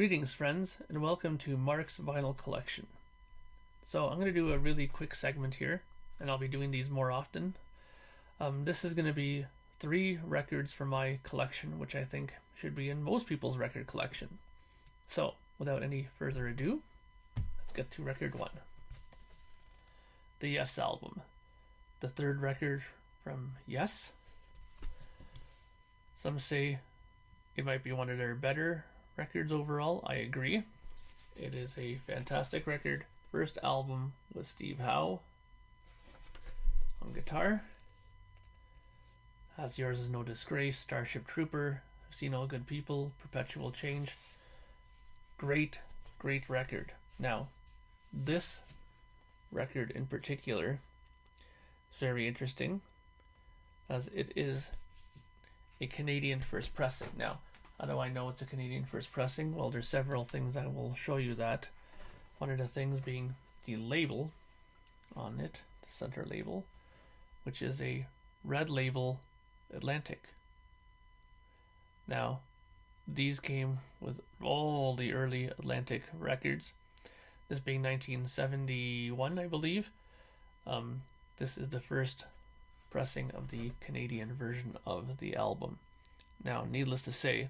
Greetings, friends, and welcome to Mark's Vinyl Collection. So I'm going to do a really quick segment here, and I'll be doing these more often. This is going to be 3 records from my collection, which I think should be in most people's record collection. So, without any further ado, let's get to record 1. The Yes album. The 3rd record from Yes. Some say it might be one of their better records overall. I agree. It is a fantastic record. First album with Steve Howe on guitar. As Yours Is No Disgrace, Starship Trooper, I've Seen All Good People, Perpetual Change. Great record. Now, this record in particular is very interesting as it is a Canadian first pressing. Now, how do I know it's a Canadian first pressing? Well, there's several things I will show you that. One of the things being the label on it, the center label, which is a red label Atlantic. Now, these came with all the early Atlantic records. This being 1971, I believe. This is the first pressing of the Canadian version of the album. Now, needless to say,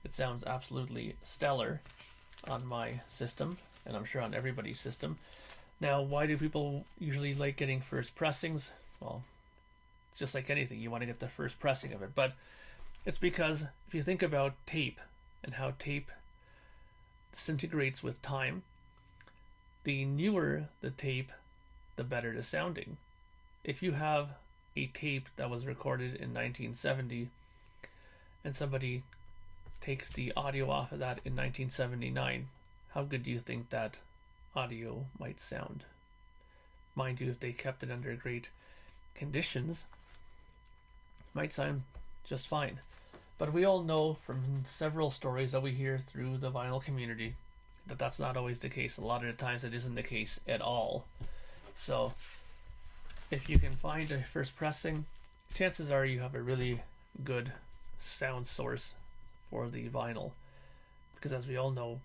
it sounds absolutely stellar on my system, and I'm sure on everybody's system. Now, why do people usually like getting first pressings? Well, it's just like anything, you want to get the first pressing of it. But it's because if you think about tape and how tape disintegrates with time, the newer the tape, the better the sounding. If you have a tape that was recorded in 1970 and somebody takes the audio off of that in 1979, how good do you think that audio might sound? Mind you, if they kept it under great conditions, it might sound just fine. But we all know from several stories that we hear through the vinyl community that that's not always the case. A lot of the times it isn't the case at all. So if you can find a first pressing, chances are you have a really good sound source for the vinyl, because as we all know,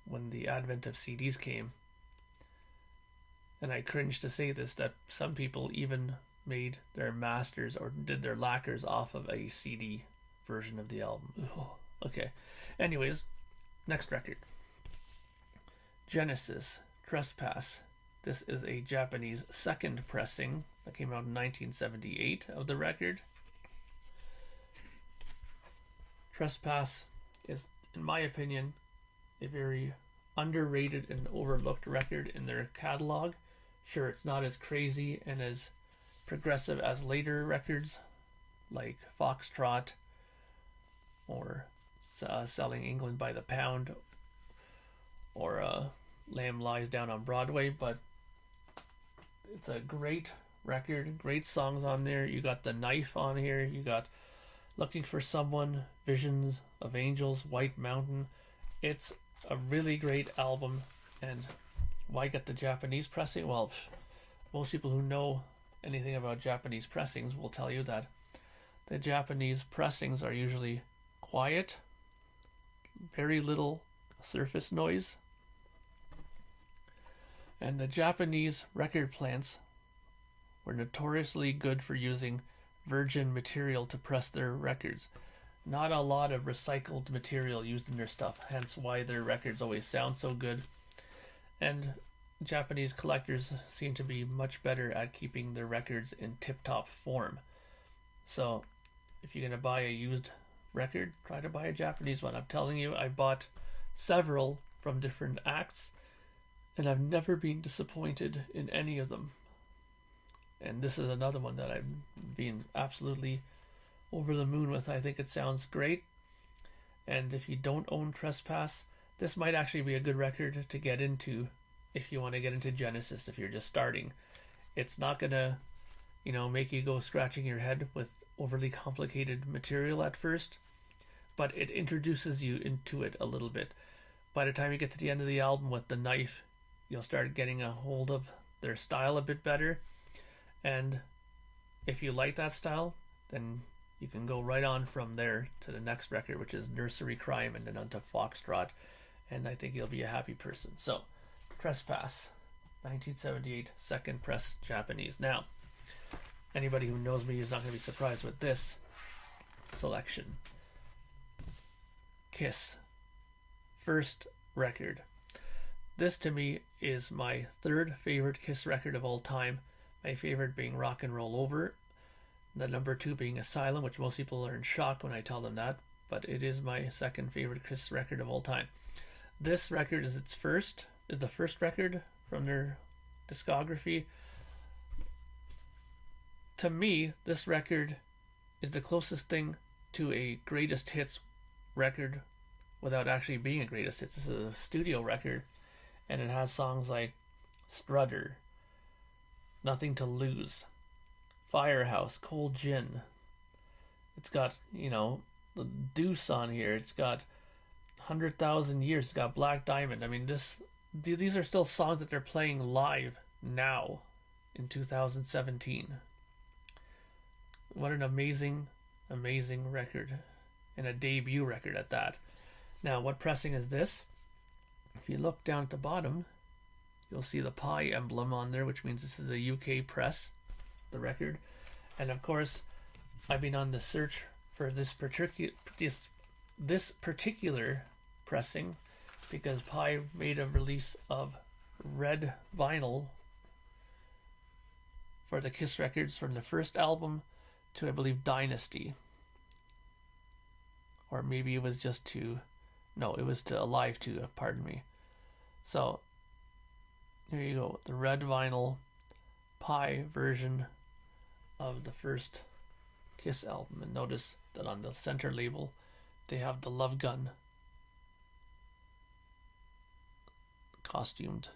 when the advent of CDs came, and I cringe to say this, that some people even made their masters or did their lacquers off of a CD version of the album. Ugh. Okay, anyways, next record, Genesis, Trespass. This is a Japanese second pressing that came out in 1978 of the record. Trespass is, in my opinion, a very underrated and overlooked record in their catalog. Sure, it's not as crazy and as progressive as later records like Foxtrot or Selling England by the Pound or Lamb Lies Down on Broadway, but it's a great record, great songs on there. You got The Knife on here, you got Looking for Someone, Visions of Angels, White Mountain. It's a really great album. And why get the Japanese pressing? Well, most people who know anything about Japanese pressings will tell you that the Japanese pressings are usually quiet, very little surface noise, and the Japanese record plants were notoriously good for using virgin material to press their records. Not a lot of recycled material used in their stuff, hence why their records always sound so good. And Japanese collectors seem to be much better at keeping their records in tip-top form. So if you're going to buy a used record, try to buy a Japanese one. I'm telling you, I bought several from different acts, and I've never been disappointed in any of them. And this is another one that I've been absolutely over the moon with. I think it sounds great. And if you don't own Trespass, this might actually be a good record to get into if you want to get into Genesis, if you're just starting. It's not going to, make you go scratching your head with overly complicated material at first, but it introduces you into it a little bit. By the time you get to the end of the album with The Knife, you'll start getting a hold of their style a bit better. And if you like that style, then you can go right on from there to the next record, which is Nursery Crime, and then onto Foxtrot. and I think you'll be a happy person. So, Trespass, 1978, second press Japanese. Now, anybody who knows me is not going to be surprised with this selection. Kiss, first record. This to me is my third favorite Kiss record of all time. My favorite being Rock and Roll Over. The number 2 being Asylum, which most people are in shock when I tell them that, but it is my second favorite Kiss record of all time. This record is the first record from their discography. To me, this record is the closest thing to a greatest hits record without actually being a greatest hits. This is a studio record, and it has songs like Strutter, Nothing to Lose, Firehouse, Cold Gin. It's got, the Deuce on here. It's got 100,000 Years. It's got Black Diamond. I mean, these are still songs that they're playing live now in 2017. What an amazing, amazing record, and a debut record at that. Now, what pressing is this? If you look down at the bottom, you'll see the Pi emblem on there, which means this is a UK press, the record. And of course, I've been on the search for this particular pressing because Pi made a release of red vinyl for the Kiss records from the first album to, I believe, Dynasty. Or maybe it was just to... No, it was to Alive 2, pardon me. So, here you go. The red vinyl Pi version of the first Kiss album. And notice that on the center label, they have the Love Gun costumed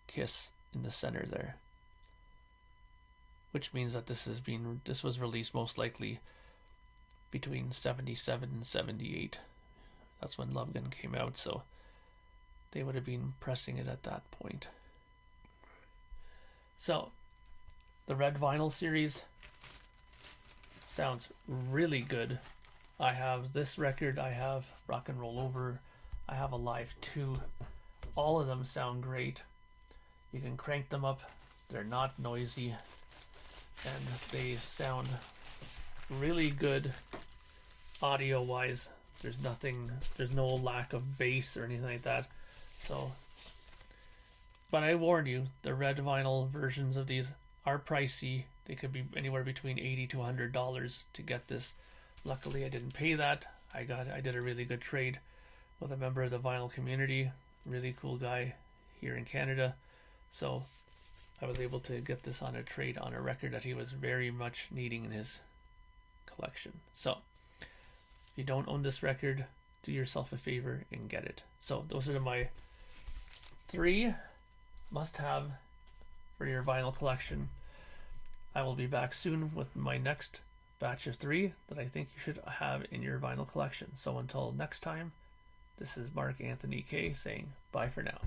Kiss in the center there. Which means that this was released most likely between 77 and 78. That's when Love Gun came out, so they would have been pressing it at that point. So, the red vinyl series sounds really good. I have this record, I have Rock and Roll Over, I have Alive 2. All of them sound great. You can crank them up, they're not noisy, and they sound really good audio-wise. There's no lack of bass or anything like that. So, but I warn you, the red vinyl versions of these are pricey. They could be anywhere between $80 to $100 to get this. Luckily, I didn't pay that. I did a really good trade with a member of the vinyl community, really cool guy here in Canada. So, I was able to get this on a trade on a record that he was very much needing in his collection. So, if you don't own this record, do yourself a favor and get it. So those are my 3 must-have for your vinyl collection. I will be back soon with my next batch of 3 that I think you should have in your vinyl collection. So until next time, this is Mark Anthony K saying bye for now.